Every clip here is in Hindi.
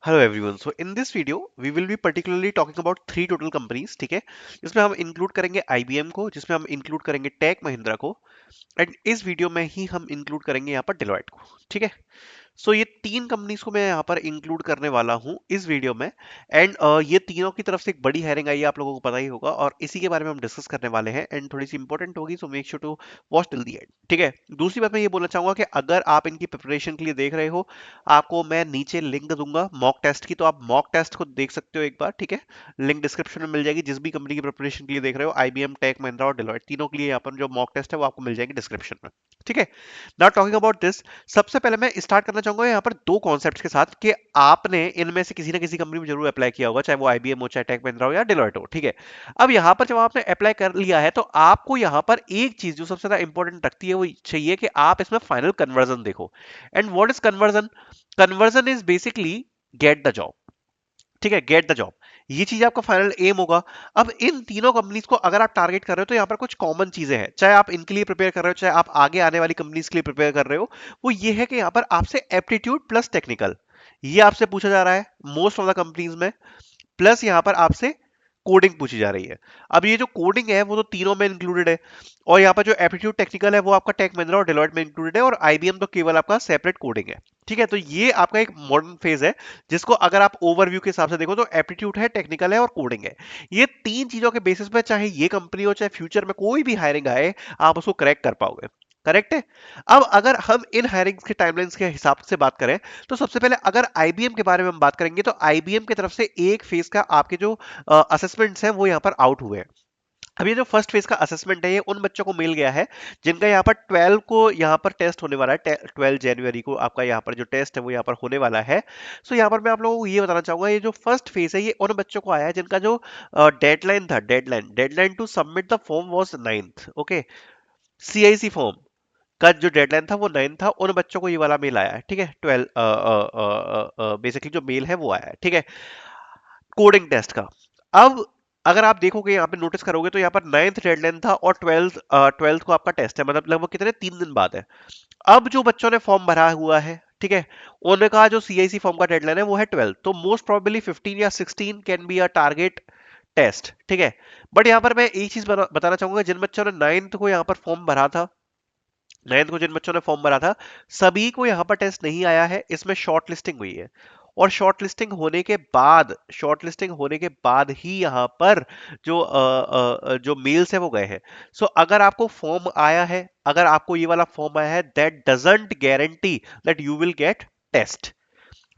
Hello everyone, so in this video we will be particularly talking about three total companies. ठीक है, इसमें हम इंक्लूड करेंगे आईबीएम को, जिसमें हम इंक्लूड करेंगे टेक महिंद्रा को, एंड इस वीडियो में ही हम इंक्लूड करेंगे यहाँ पर डेलॉयट को। ठीक है, सो ये तीन कंपनीज को मैं यहाँ पर इंक्लूड करने वाला हूँ इस वीडियो में। एंड ये तीनों की तरफ से एक बड़ी हायरिंग आई है, आप लोगों को पता ही होगा, और इसी के बारे में हम डिस्कस करने वाले हैं एंड थोड़ी सी इंपॉर्टेंट होगी, so make sure to watch till the end. ठीक है, दूसरी बात मैं ये बोलना चाहूंगा कि अगर आप इनकी प्रिपरेशन के लिए देख रहे हो, आपको मैं नीचे लिंक दूंगा मॉक टेस्ट की, तो आप मॉक टेस्ट को देख सकते हो एक बार। ठीक है, लिंक डिस्क्रिप्शन में मिल जाएगी। जिस भी कंपनी की प्रिपरेशन के लिए देख रहे हो, आईबीएम, टेक महिंद्रा और डेलॉयट, तीनों के लिए यहाँ पर जो मॉक टेस्ट है वो आपको मिल जाएगी डिस्क्रिप्शन में। ठीक है, नाउ टॉकिंग अबाउट दिस, सबसे पहले मैं स्टार्ट करना चाहूंगा यहाँ पर दो कॉन्सेप्ट्स के साथ कि आपने इनमें से किसी ना किसी कंपनी में जरूर अप्लाई किया होगा, चाहे वो आईबीएम हो, चाहे टेक महिंद्रा हो या डेलॉयट हो। ठीक है, अब यहाँ पर जब आपने अप्लाई कर लिया है तो आपको यहाँ पर एक चीज जो सबसे ज्यादा इंपॉर्टेंट रखती है वो चाहिए कि आप इसमें फाइनल कन्वर्जन देखो। And what is conversion? Conversion is basically get the job. ठीक है, गेट द जॉब, ये चीज आपका फाइनल एम होगा। अब इन तीनों कंपनीज को अगर आप टारगेट कर रहे हो तो यहाँ पर कुछ कॉमन चीजें हैं, चाहे आप इनके लिए प्रिपेयर कर रहे हो, चाहे आप आगे आने वाली कंपनीज के लिए प्रिपेयर कर रहे हो। वो ये है कि यहाँ पर आपसे एप्टीट्यूड प्लस टेक्निकल, ये आपसे पूछा जा रहा है मोस्ट ऑफ द कंपनीज में। प्लस यहाँ पर आपसे कोडिंग पूछी जा रही है। अब ये जो कोडिंग है वो तो तीनों में इंक्लूडेड है, और यहाँ पर जो एप्टीट्यूड टेक्निकल है वो आपका टेक महिंद्रा और डेलॉयट में इंक्लूडेड है, और आईबीएम तो केवल आपका सेपरेट कोडिंग है। ठीक है, तो ये आपका एक मॉडर्न फेज है, जिसको अगर आप ओवरव्यू के हिसाब से देखो तो एप्टीट्यूड है, टेक्निकल है और कोडिंग है। ये तीन चीजों के बेसिस पे चाहे ये कंपनी हो, चाहे फ्यूचर में कोई भी हायरिंग आए, आप उसको क्रैक कर पाओगे। करेक्ट है। अब अगर हम इन हायरिंग के टाइमलाइंस के हिसाब से बात करें, तो सबसे पहले अगर आईबीएम के बारे में हम बात करेंगे, तो आईबीएम की तरफ से एक फेज का आपके जो असेसमेंट्स हैं वो यहाँ पर आउट हुए हैं। अब ये जो फर्स्ट फेज का असेसमेंट है ये उन बच्चों को मिल गया है जिनका यहाँ पर 12 को यहाँ पर टेस्ट होने वाला है। 12 जनवरी को आपका यहाँ पर जो टेस्ट है वो यहाँ पर होने वाला है। सो यहाँ पर मैं आप लोगों को ये बताना चाहूंगा, ये जो फर्स्ट फेज है ये उन बच्चों को आया है जिनका जो डेडलाइन था, deadline to submit the form was 9th। Okay, CIC form का जो डेडलाइन था वो 9 था, उन बच्चों को ये वाला मेल आया है। ठीक है, 12 बेसिकली जो मेल है वो आया है। ठीक है, कोडिंग टेस्ट का। अब अगर आप देखोगे यहाँ पे नोटिस करोगे तो यहाँ पर 9th डेडलाइन था और 12th को आपका टेस्ट है, मतलब लगभग कितने 3 दिन बाद है। अब जो बच्चों ने फॉर्म भरा हुआ है, ठीक है, उनका जो सीआईसी फॉर्म का डेडलाइन है वो है 12, तो मोस्ट प्रोबेबली 15 या 16 can be a target test. ठीक है, बट यहाँ पर मैं एक चीज बताना चाहूंगा, जिन बच्चों ने 9th को यहाँ पर फॉर्म भरा था, 9th को जिन बच्चों ने फॉर्म भरा था, सभी को यहाँ पर टेस्ट नहीं आया है, इसमें शॉर्ट लिस्टिंग हुई है। और शॉर्ट लिस्टिंग होने के बाद ही यहाँ पर जो मेल्स है वो गए हैं। सो अगर आपको फॉर्म आया है, अगर आपको ये वाला फॉर्म आया है, that doesn't guarantee that you will get test.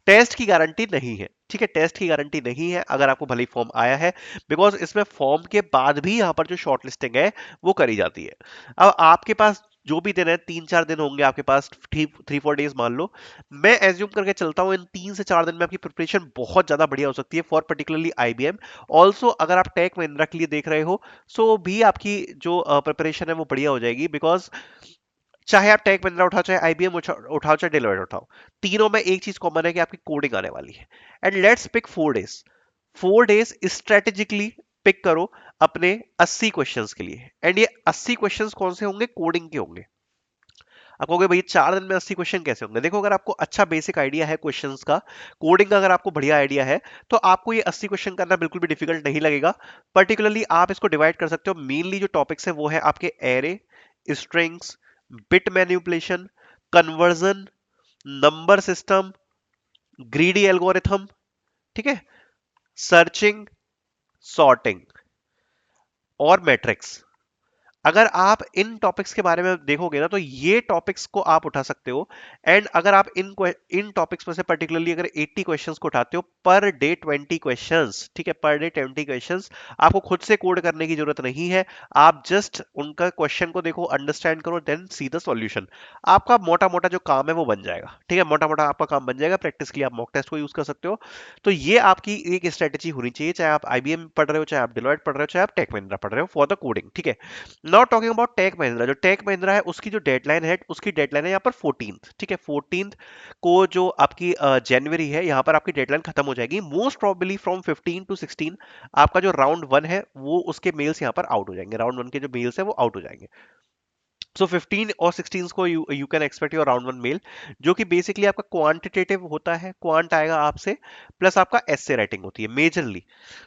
Test की गारंटी नहीं है। ठीक है, टेस्ट की गारंटी नहीं है अगर आपको भले ही फॉर्म आया है, बिकॉज इसमें फॉर्म के बाद भी यहां पर जो शॉर्ट लिस्टिंग है वो करी जाती है। अब आपके पास जो भी दिन है, 3-4 दिन होंगे आपके पास, 3-4 डेज मान लो। मैं एज्यूम करके चलता हूं इन 3 से 4 दिन में आपकी प्रिपरेशन बहुत ज्यादा बढ़िया हो सकती है फॉर पर्टिकुलरली आईबीएम। ऑल्सो अगर आप टेक महिंद्रा के लिए देख रहे हो, सो भी आपकी जो प्रिपरेशन है वो बढ़िया हो जाएगी, बिकॉज चाहे आप टेक महिंद्रा उठाओ, चाहे आईबीएम उठाओ, चाहे डेलोइट उठाओ, तीनों में एक चीज कॉमन है कि आपकी कोडिंग आने वाली है। And let's pick 4 days. 4 days strategically pick करो अपने 80 क्वेश्चंस के लिए। एंड ये 80 क्वेश्चंस कौन से होंगे? कोडिंग के होंगे। आप कहोगे भाई 4 दिन में 80 क्वेश्चन कैसे होंगे? देखो, अगर आपको अच्छा बेसिक आइडिया है क्वेश्चंस का, कोडिंग का अगर आपको बढ़िया आइडिया है, तो आपको ये 80 क्वेश्चन करना बिल्कुल भी डिफिकल्ट नहीं लगेगा। पर्टिकुलरली आप इसको डिवाइड कर सकते हो, मेनली जो टॉपिक्स है वो है आपके array, strings, bit manipulation, conversion, number system, greedy algorithm, ठीक है, सर्चिंग, सॉर्टिंग और मैट्रिक्स। अगर आप इन टॉपिक्स के बारे में देखोगे ना, तो ये टॉपिक्स को आप उठा सकते हो। एंड अगर आप इन टॉपिक्स में से पर्टिकुलरली अगर 80 क्वेश्चंस को उठाते हो, पर डे 20 क्वेश्चंस, ठीक है, पर डे 20 क्वेश्चंस, आपको खुद से कोड करने की जरूरत नहीं है। आप जस्ट उनका क्वेश्चन को देखो, अंडरस्टैंड करो, देन सी द सॉल्यूशन। आपका मोटा मोटा जो काम है वो बन जाएगा। ठीक है, मोटा मोटा आपका काम बन जाएगा। प्रैक्टिस के लिए आप मॉक टेस्ट को यूज कर सकते हो। तो ये आपकी एक स्ट्रेटेजी होनी चाहिए, चाहे आप आईबीएम पढ़ रहे हो, चाहे आप डिलॉयट पढ़ रहे हो, चाहे आप टेक महिंद्रा पढ़ रहे हो, फॉर द कोडिंग। ठीक है, not talking about tech Mahindra. जो टेक महिंद्रा है उसकी जो डेडलाइन है, उसकी डेडलाइन है यहाँ पर 14th। ठीक है, 14th को जो आपकी जनवरी है, यहाँ पर आपकी डेडलाइन खत्म हो जाएगी। मोस्ट प्रोबेबली फ्रॉम 15 to 16 आपका जो राउंड 1 है वो उसके मेल्स यहाँ पर आउट हो जाएंगे, राउंड 1 के जो मेल्स है वो आउट हो जाएंगे। सो 15 और 16 को you can expect your round one mail, जो कि बेसिकली आपका क्वांटिटेटिव होता है, क्वांट आएगा आपसे, प्लस आपका एसए राइटिंग होती है मेजरली।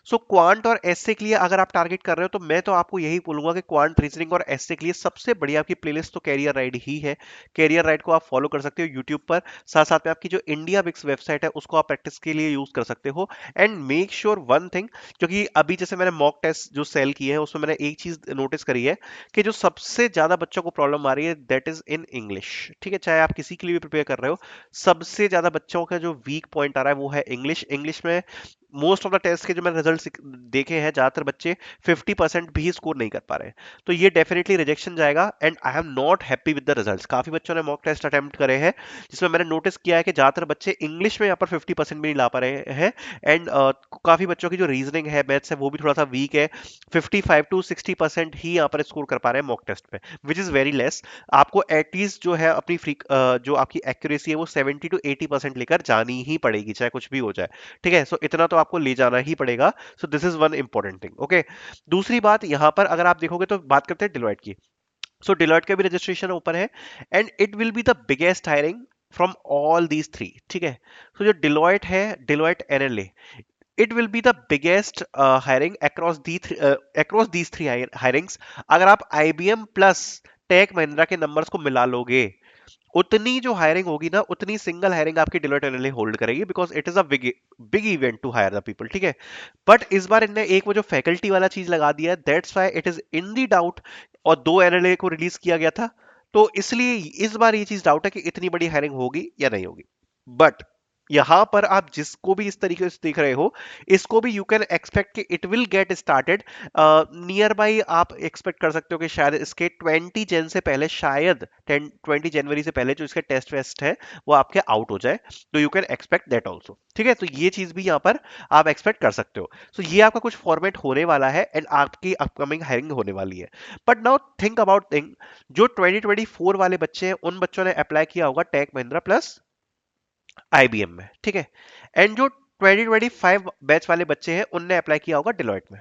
सो क्वांट और एसए के लिए अगर आप टारगेट कर रहे हो तो मैं तो आपको यही बोलूंगा कि क्वांट रीजनिंग और एसए के लिए सबसे बढ़िया आपकी प्लेलिस्ट तो कैरियर राइड ही है। कैरियर राइड को आप फॉलो कर सकते हो यूट्यूब पर, साथ साथ में आपकी जो इंडिया बिक्स वेबसाइट है उसको आप प्रैक्टिस के लिए यूज कर सकते हो। And make sure one thing, क्योंकि अभी जैसे मैंने मॉक टेस्ट जो सेल किए हैं उसमें मैंने एक चीज नोटिस करी है कि जो सबसे ज्यादा बच्चों को प्रॉब्लम आ रही है दैट इज इन इंग्लिश। ठीक है, चाहे आप किसी के लिए भी प्रिपेयर कर रहे हो, सबसे ज्यादा बच्चों का जो वीक पॉइंट आ रहा है वो है इंग्लिश। इंग्लिश में मोस्ट ऑफ द टेस्ट के जो मैंने रिजल्ट देखे हैं, ज्यादातर बच्चे 50% भी स्कोर नहीं कर पा रहे हैं। तो ये डेफिनेटली रिजेक्शन जाएगा and I am not happy with the results. काफी बच्चों ने मॉक टेस्ट अटेम्प्ट करे हैं जिसमें मैंने नोटिस किया है कि ज्यादातर बच्चे इंग्लिश में यहाँ पर 50% भी नहीं ला पा रहे हैं। एंड काफी बच्चों की जो रीजनिंग है, मैथ्स है, वो भी थोड़ा सा वीक है। 55 to 60% ही यहाँ पर स्कोर कर पा रहे हैं मॉक टेस्ट में, विच इज वेरी लेस। आपको एटलीस्ट जो है अपनी जो आपकी एक्यूरेसी है वो 70 to 80% लेकर जानी ही पड़ेगी, चाहे कुछ भी हो जाए। ठीक है, सो इतना तो आपको ले जाना ही पड़ेगा। So this is one important thing. Okay, दूसरी बात यहाँ पर अगर आप देखोगे तो बात करते हैं डिलॉयट की। सो डिलॉयट का भी रजिस्ट्रेशन ओपन है and it will be the biggest hiring from all these three. ठीक है, तो जो डिलॉयट है, Deloitte एनएलए, it will be the biggest hiring across these three hirings। अगर आप IBM प्लस टेक महिंद्रा के नंबर्स को मिला लोगे, उतनी जो हायरिंग होगी ना, उतनी सिंगल हायरिंग आपकी डिलॉयट एनएलए होल्ड करेगी, because it is a big big event to hire the people. ठीक है, बट इस बार इनने एक वो जो फैकल्टी वाला चीज लगा दिया है, that's why it is in the doubt. और दो एनएलए को रिलीज किया गया था, तो इसलिए इस बार ये चीज डाउट है कि इतनी बड़ी हायरिंग होगी या नहीं होगी। बट यहां पर आप जिसको भी इस तरीके से देख रहे हो, इसको भी यू कैन एक्सपेक्ट कि it will get started near by. आप एक्सपेक्ट कर सकते हो कि शायद इसके 20 जन से पहले, शायद 20 जनवरी से पहले जो इसके टेस्ट वेस्ट है वो आपके आउट हो जाए। तो you can expect that also. ठीक है, तो ये चीज भी यहाँ पर आप एक्सपेक्ट कर सकते हो। तो ये आपका कुछ फॉर्मेट होने वाला है एंड आपकी अपकमिंग हायरिंग होने वाली है। But now think about thing, जो 2024 वाले बच्चे हैं उन बच्चों ने अप्लाई किया होगा टेक महिंद्रा प्लस आईबीएम में। ठीक है, एंड जो 2025 बैच वाले बच्चे हैं उनने अप्लाई किया होगा डिलॉयट में।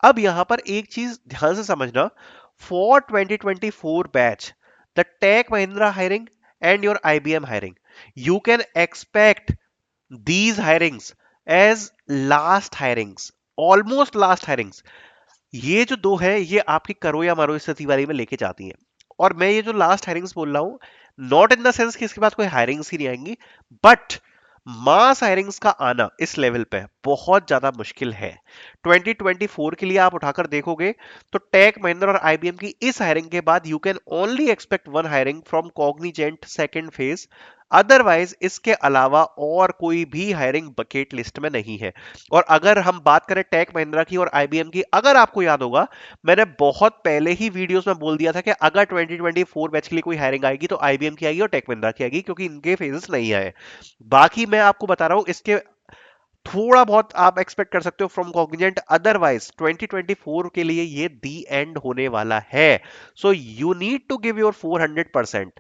अब यहां पर एक चीज ध्यान से समझना, for 2024 batch, the Tech Mahindra hiring and your IBM hiring, you can expect these hirings as last hirings, almost last hirings। ये जो दो है ये आपकी करो या मारो स्थिति वाली में लेके जाती हैं। और मैं ये जो लास्ट हायरिंग्स बोल रहा हूं, नॉट इन द सेंस कि इसके बाद कोई हायरिंग्स ही नहीं आएंगी, बट मास हायरिंग्स का आना इस लेवल पे बहुत ज्यादा मुश्किल है। 2024 के लिए आप उठाकर देखोगे तो टेक महिंद्रा और आईबीएम की इस हायरिंग के बाद you can only expect one hiring from Cognizant second phase. Otherwise इसके अलावा और कोई भी हायरिंग बकेट लिस्ट में नहीं है। और अगर हम बात करें टेक महिंद्रा की और आईबीएम की, अगर आपको याद होगा, मैंने बहुत पहले ही वीडियोस में बोल दिया था कि अगर 2024 बैच के लिए कोई हायरिंग आएगी तो आईबीएम की आएगी और टेक महिंद्रा की आएगी, क्योंकि इनके फेजेस नहीं आए। बाकी मैं आपको बता रहा हूं इसके थोड़ा बहुत आप एक्सपेक्ट कर सकते हो फ्रॉम कॉग्निजेंट। अदरवाइज 2024 के लिए ये दी एंड होने वाला है। So you need to give your 400%।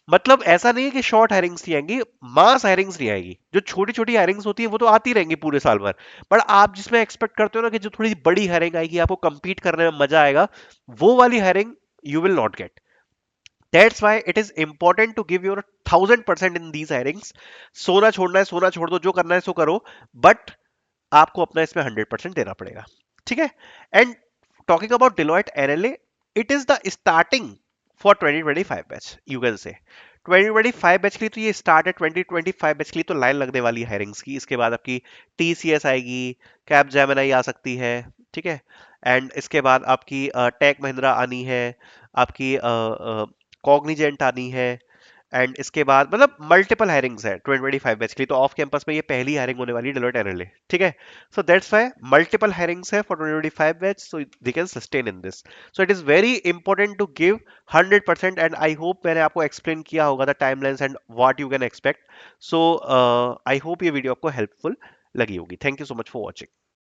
मतलब ऐसा नहीं है कि शॉर्ट हायरिंग्स नहीं आएंगी, मास हायरिंग्स नहीं आएगी। जो छोटी छोटी हायरिंग्स होती है वो तो आती रहेंगी पूरे साल भर, पर आप जिसमें एक्सपेक्ट करते हो ना कि जो थोड़ी बड़ी हायरिंग आएगी, आपको कंपीट करने में मजा आएगा, वो वाली hiring you will not get. That's why it is important to give your 1000% in these hirings. सोना छोड़ना है सोना छोड़ दो, जो करना है सो करो, बट आपको अपना इसमें 100% देना पड़ेगा। ठीक है, and talking about Deloitte NLA, it is the starting for 2025 batch, you can say 2025 batch के लिए तो ये स्टार्ट है। 2025 बैच के लिए तो लाइन लगने वाली है हायरिंग्स की। इसके बाद आपकी टीसीएस आएगी, कैप जेमिनी आ सकती है। ठीक है, एंड इसके बाद आपकी टेक महिंद्रा आनी है, आपकी कॉग्निजेंट आनी है, एंड इसके बाद मतलब मल्टीपल हायरिंग्स है 2025 बैच के लिए। तो ऑफ कैंपस में ये पहली हायरिंग होने वाली है डिलॉयट एनएलए। ठीक है, so that's why multiple hirings है for 2025 batch, so they can sustain in this. So it is very important to give 100%। And I hope मैंने आपको एक्सप्लेन किया होगा the timelines and what you can expect. So I hope ये वीडियो आपको हेल्पफुल लगी होगी। Thank you so much for watching.